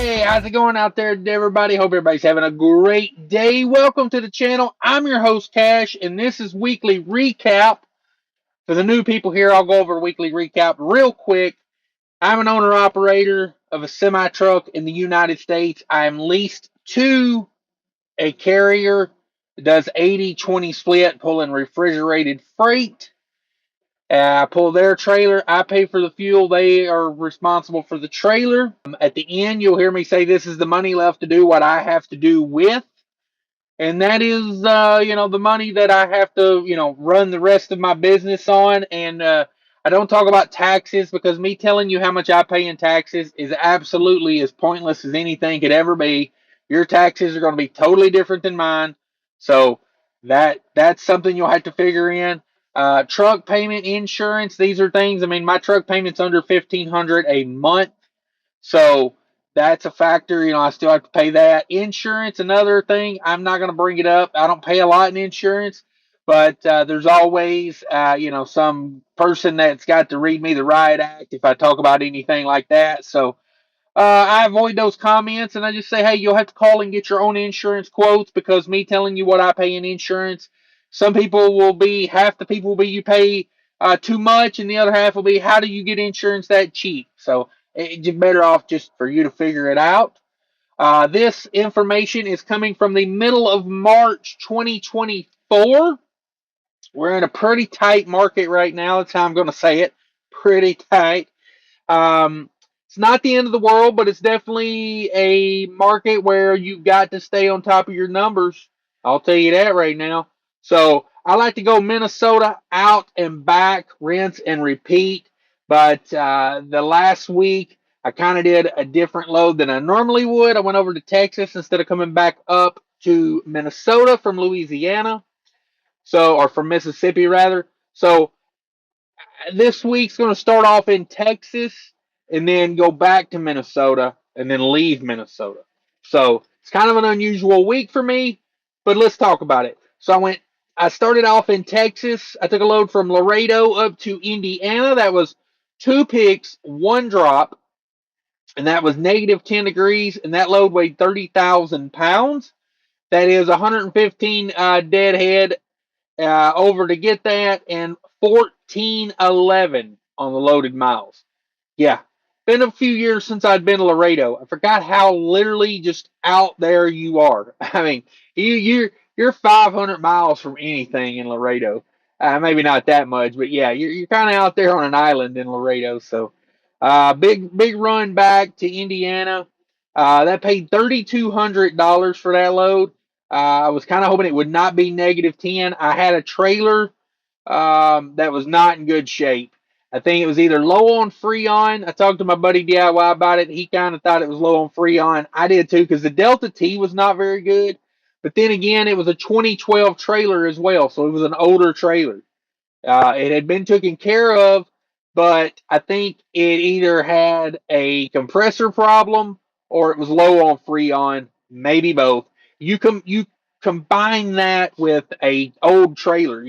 Hey, how's it going out there, everybody? Hope everybody's having a great day. Welcome to the channel. I'm your host, Cash, and this is weekly recap. For the new people here, I'll go over a weekly recap real quick. I'm an owner-operator of a semi-truck in the United States. I am leased to a carrier that does 80-20 split, pulling refrigerated freight. I pull their trailer. I pay for the fuel. They are responsible for the trailer. At the end, you'll hear me say this is the money left to do what I have to do with. And that is, the money that I have to, run the rest of my business on. And I don't talk about taxes because me telling you how much I pay in taxes is absolutely as pointless as anything could ever be. Your taxes are going to be totally different than mine. So that's something you'll have to figure in. Truck payment, insurance, these are things. I mean, my truck payment's under $1,500 a month. So that's a factor. I still have to pay that. Insurance, another thing. I'm not going to bring it up. I don't pay a lot in insurance, but there's always, some person that's got to read me the riot act if I talk about anything like that. So I avoid those comments and I just say, hey, you'll have to call and get your own insurance quotes because me telling you what I pay in insurance, some people will be, half the people will be, you pay too much, and the other half will be, how do you get insurance that cheap? So it's better off just for you to figure it out. This information is coming from the middle of March 2024. We're in a pretty tight market right now. That's how I'm going to say it. Pretty tight. It's not the end of the world, but it's definitely a market where you've got to stay on top of your numbers. I'll tell you that right now. So I like to go Minnesota out and back, rinse and repeat. But the last week, I kind of did a different load than I normally would. I went over to Texas instead of coming back up to Minnesota from Louisiana. So, or from Mississippi rather. So this week's going to start off in Texas and then go back to Minnesota and then leave Minnesota. So it's kind of an unusual week for me, but let's talk about it. So I started off in Texas. I took a load from Laredo up to Indiana. That was 2 picks, 1 drop, and that was negative 10 degrees, and that load weighed 30,000 pounds. That is 115 deadhead over to get that, and 1411 on the loaded miles. Yeah, been a few years since I'd been to Laredo. I forgot how literally just out there you are. I mean, you're 500 miles from anything in Laredo. Maybe not that much, but yeah, you're kind of out there on an island in Laredo. So, big run back to Indiana. That paid $3,200 for that load. I was kind of hoping it would not be negative 10. I had a trailer that was not in good shape. I think it was either low on Freon. I talked to my buddy DIY about it. He kind of thought it was low on Freon. I did too because the Delta T was not very good. But then again, it was a 2012 trailer as well, so it was an older trailer. It had been taken care of, but I think it either had a compressor problem or it was low on Freon, maybe both. You combine that with a old trailer.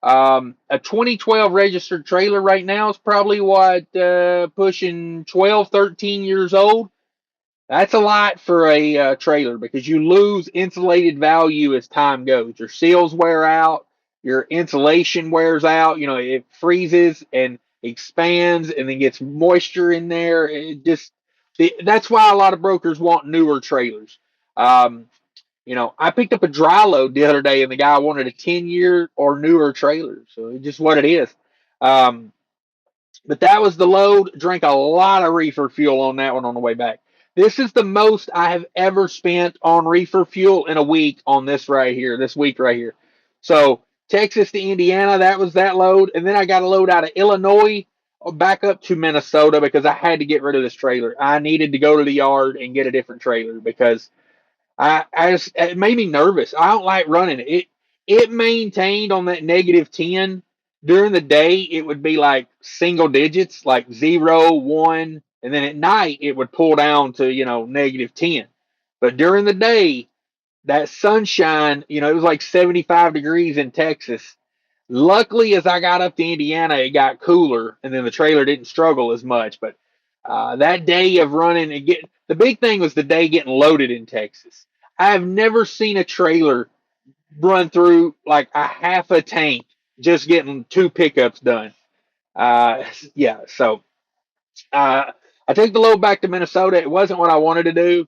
A 2012 registered trailer right now is probably pushing 12, 13 years old. That's a lot for a trailer because you lose insulated value as time goes. Your seals wear out, your insulation wears out. It freezes and expands and then gets moisture in there. That's why a lot of brokers want newer trailers. I picked up a dry load the other day and the guy wanted a 10-year or newer trailer. So it's just what it is. But that was the load. Drank a lot of reefer fuel on that one on the way back. This is the most I have ever spent on reefer fuel in a week on this week right here. So Texas to Indiana, that was that load. And then I got a load out of Illinois back up to Minnesota because I had to get rid of this trailer. I needed to go to the yard and get a different trailer because it made me nervous. I don't like running it. It maintained on that negative 10. During the day, it would be like single digits, like 0, 1, and then at night it would pull down to negative 10. But during the day, that sunshine, it was like 75 degrees in Texas. Luckily, as I got up to Indiana, it got cooler, and then the trailer didn't struggle as much. But That day of running and get the big thing was the day getting loaded in Texas. I have never seen a trailer run through like a half a tank just getting two pickups done. Yeah, so uh, I took the load back to Minnesota. It wasn't what I wanted to do.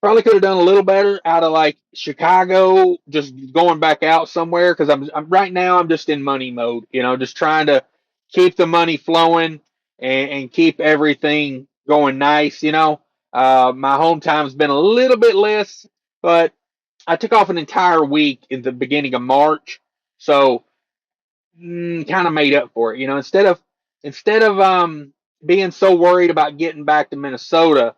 Probably could have done a little better out of like Chicago, just going back out somewhere because I'm right now I'm just in money mode, just trying to keep the money flowing and keep everything going nice. My home time's been a little bit less, but I took off an entire week in the beginning of March, so kind of made up for it. Instead of being so worried about getting back to Minnesota,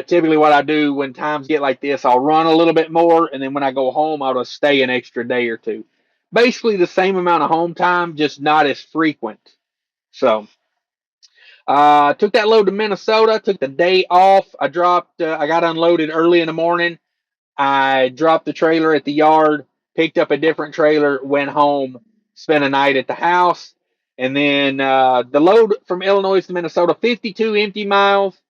typically what I do when times get like this, I'll run a little bit more, and then when I go home, I'll just stay an extra day or two. Basically, the same amount of home time, just not as frequent. So, took that load to Minnesota. Took the day off. I got unloaded early in the morning. I dropped the trailer at the yard, picked up a different trailer, went home, spent a night at the house, and then the load from Illinois to Minnesota, 52 empty miles,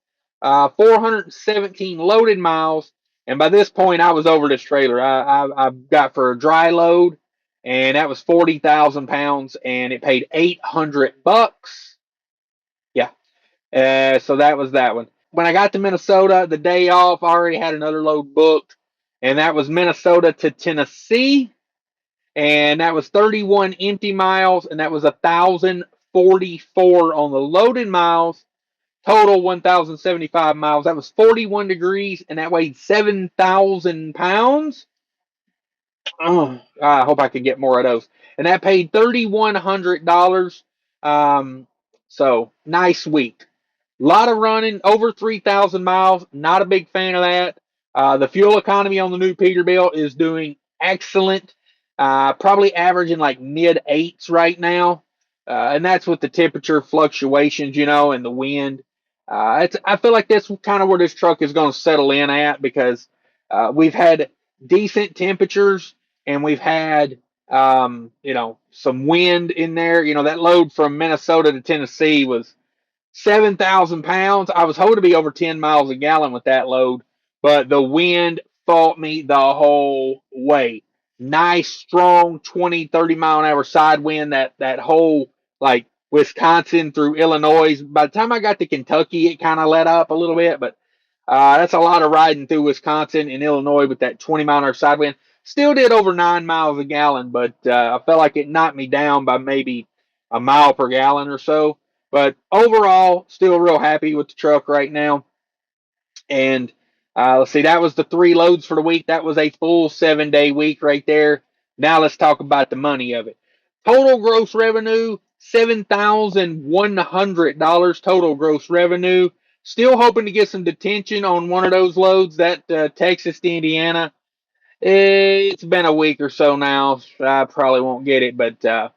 417 loaded miles, and by this point I was over this trailer. I got for a dry load, and that was 40,000 pounds, and it paid $800. Yeah, so that was that one. When I got to Minnesota, the day off, I already had another load booked, and that was Minnesota to Tennessee, and that was 31 empty miles, and that was 1,044 on the loaded miles. Total 1,075 miles. That was 41 degrees, and that weighed 7,000 pounds. Oh, I hope I could get more of those. And that paid $3,100. Um, so nice week. A lot of running, over 3,000 miles. Not a big fan of that. The fuel economy on the new Peterbilt is doing excellent. Probably averaging like mid eights right now. And that's with the temperature fluctuations, and the wind. I feel like that's kind of where this truck is going to settle in at because we've had decent temperatures and we've had, some wind in there. That load from Minnesota to Tennessee was 7,000 pounds. I was hoping to be over 10 miles a gallon with that load, but the wind fought me the whole way. Nice, strong 20, 30 mile an hour side wind, that whole like Wisconsin through Illinois. By the time I got to Kentucky, it kind of let up a little bit, but that's a lot of riding through Wisconsin and Illinois with that 20 mile an hour side wind. Still did over 9 miles a gallon, but I felt like it knocked me down by maybe a mile per gallon or so. But overall, still real happy with the truck right now. And let's see, that was the 3 loads for the week. That was a full 7-day week right there. Now let's talk about the money of it. Total gross revenue, $7,100 total gross revenue. Still hoping to get some detention on one of those loads, that Texas to Indiana. It's been a week or so now. I probably won't get it, but the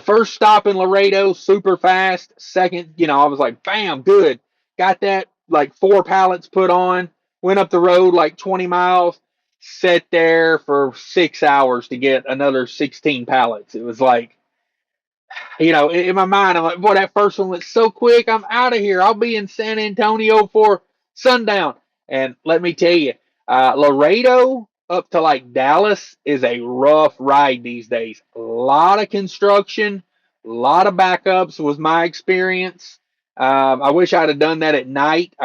first stop in Laredo, super fast. Second, I was like, bam, good. Got that like 4 pallets put on. Went up the road like 20 miles. Sat there for 6 hours to get another 16 pallets. It was like, in my mind, I'm like, boy, that first one went so quick. I'm out of here. I'll be in San Antonio for sundown. And let me tell you, Laredo up to like Dallas is a rough ride these days. A lot of construction, a lot of backups was my experience. I wish I'd have done that at night.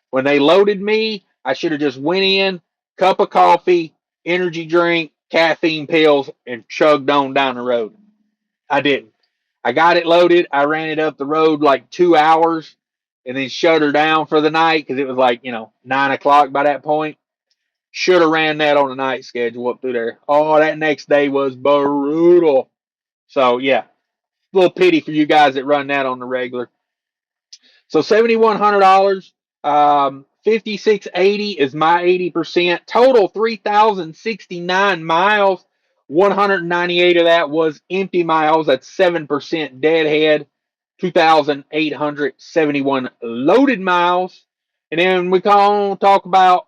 When they loaded me, I should have just went in, cup of coffee, energy drink, caffeine pills, and chugged on down the road. I didn't. I got it loaded. I ran it up the road like 2 hours and then shut her down for the night because it was like, 9 o'clock by that point. Should have ran that on a night schedule up through there. Oh, that next day was brutal. So, yeah, a little pity for you guys that run that on the regular. So $7,100, 5,680 is my 80%. Total 3,069 miles. 198 of that was empty miles. That's 7% deadhead. 2,871 loaded miles. And then we can talk about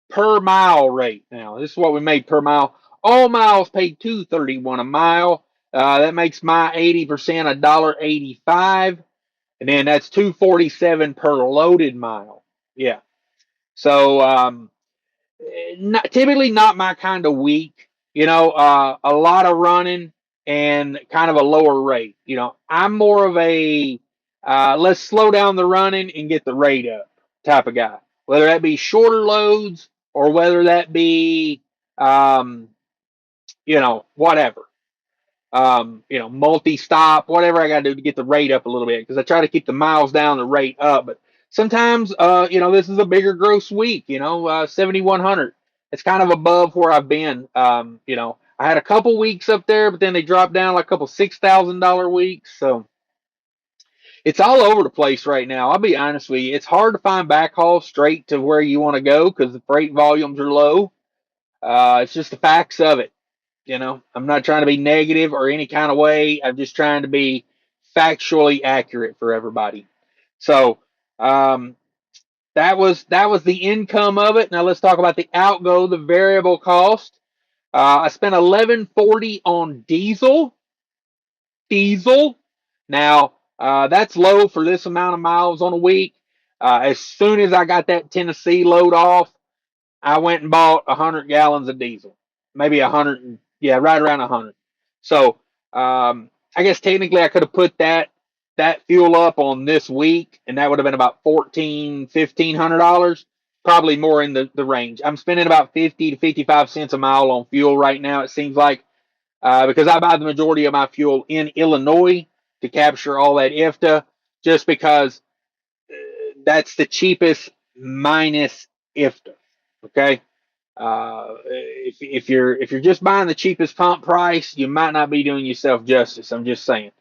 per mile rate. Now, this is what we made per mile. All miles paid $2.31 a mile. That makes my 80% $1.85. and then that's 247 per loaded mile. Yeah. So typically not my kind of week. A lot of running and kind of a lower rate. I'm more of a let's slow down the running and get the rate up type of guy. Whether that be shorter loads or whether that be um, whatever. Multi-stop, whatever I got to do to get the rate up a little bit because I try to keep the miles down, the rate up. But sometimes, this is a bigger gross week. 7,100. It's kind of above where I've been. I had a couple weeks up there, but then they dropped down like a couple $6,000 weeks. So it's all over the place right now. I'll be honest with you. It's hard to find backhaul straight to where you want to go because the freight volumes are low. It's just the facts of it. I'm not trying to be negative or any kind of way. I'm just trying to be factually accurate for everybody. So that was the income of it. Now let's talk about the outgo, the variable cost. I spent 1140 on diesel. Diesel. Now that's low for this amount of miles on a week. As soon as I got that Tennessee load off, I went and bought 100 gallons of diesel, maybe 100, yeah, right around 100. So I guess technically I could have put that fuel up on this week, and that would have been about $1,500, probably more in the range. I'm spending about 50 to 55 cents a mile on fuel right now. It seems like because I buy the majority of my fuel in Illinois to capture all that ifta, just because that's the cheapest minus ifta. Okay. If you're just buying the cheapest pump price, you might not be doing yourself justice. I'm just saying.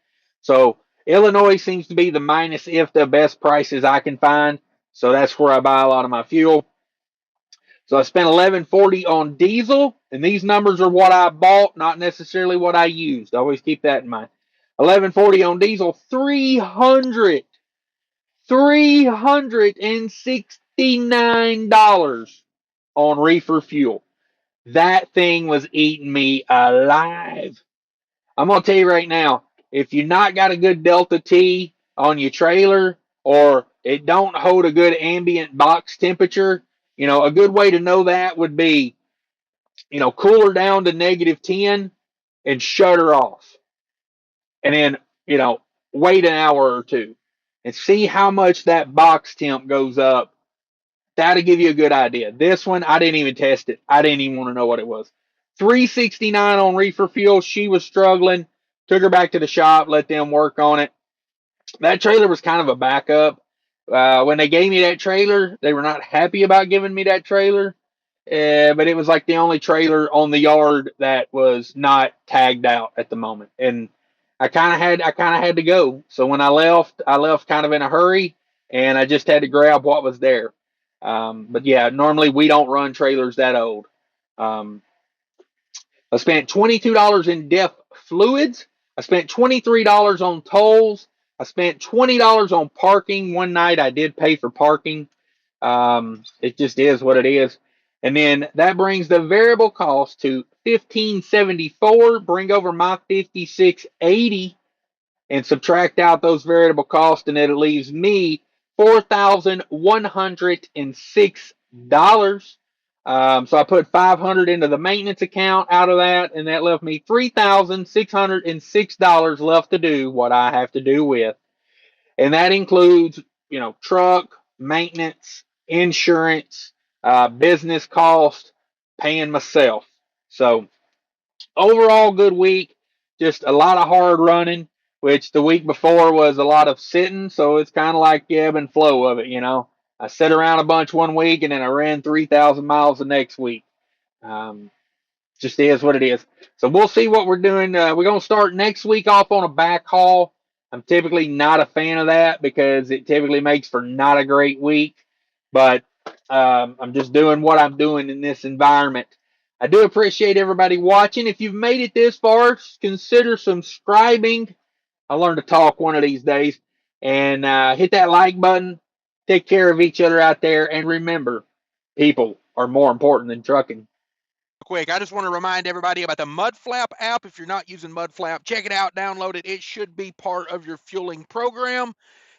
So Illinois seems to be the minus if the best prices I can find. So that's where I buy a lot of my fuel. So I spent 1140 on diesel, and these numbers are what I bought, not necessarily what I used. Always keep that in mind. 1140 on diesel, 369 dollars on reefer fuel. That thing was eating me alive. I'm gonna tell you right now, if you not got a good Delta T on your trailer or it don't hold a good ambient box temperature, a good way to know that would be, cool her down to -10 and shut her off. And then, wait an hour or two and see how much that box temp goes up. That'll give you a good idea. This one, I didn't even test it. I didn't even want to know what it was. 369 on reefer fuel. She was struggling. Took her back to the shop, let them work on it. That trailer was kind of a backup. When they gave me that trailer, they were not happy about giving me that trailer. But it was like the only trailer on the yard that was not tagged out at the moment. And I kind of had to go. So when I left kind of in a hurry, and I just had to grab what was there. But yeah, normally we don't run trailers that old. Um, I spent $22 in DEF fluids. I spent $23 on tolls. I spent $20 on parking. One night I did pay for parking. It just is what it is. And then that brings the variable cost to 1574. Bring over my 5680 and subtract out those variable costs, and it leaves me $4,106. So I put 500 into the maintenance account out of that, and that left me $3,606 left to do what I have to do with, and that includes, truck maintenance, insurance, business cost, paying myself. So overall, good week. Just a lot of hard running, which the week before was a lot of sitting. So it's kind of like the ebb and flow of it. I sit around a bunch one week and then I ran 3,000 miles the next week. Um, just is what it is. So we'll see what we're doing. We're going to start next week off on a back haul. I'm typically not a fan of that because it typically makes for not a great week. But I'm just doing what I'm doing in this environment. I do appreciate everybody watching. If you've made it this far, consider subscribing. I'll learn to talk one of these days. And hit that like button. Take care of each other out there. And remember, people are more important than trucking. Quick, I just want to remind everybody about the Mudflap app. If you're not using Mudflap, check it out, download it. It should be part of your fueling program.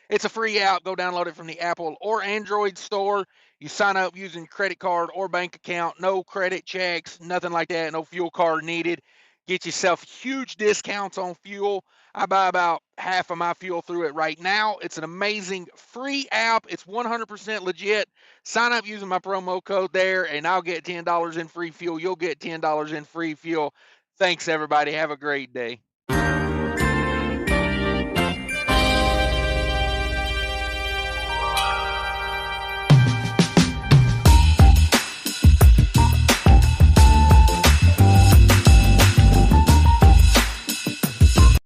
It's a free app. Go download it from the Apple or Android store. You sign up using credit card or bank account. No credit checks, nothing like that. No fuel card needed. Get yourself huge discounts on fuel. I buy about half of my fuel through it right now. It's an amazing free app. It's 100% legit. Sign up using my promo code there, and I'll get $10 in free fuel. You'll get $10 in free fuel. Thanks, everybody. Have a great day.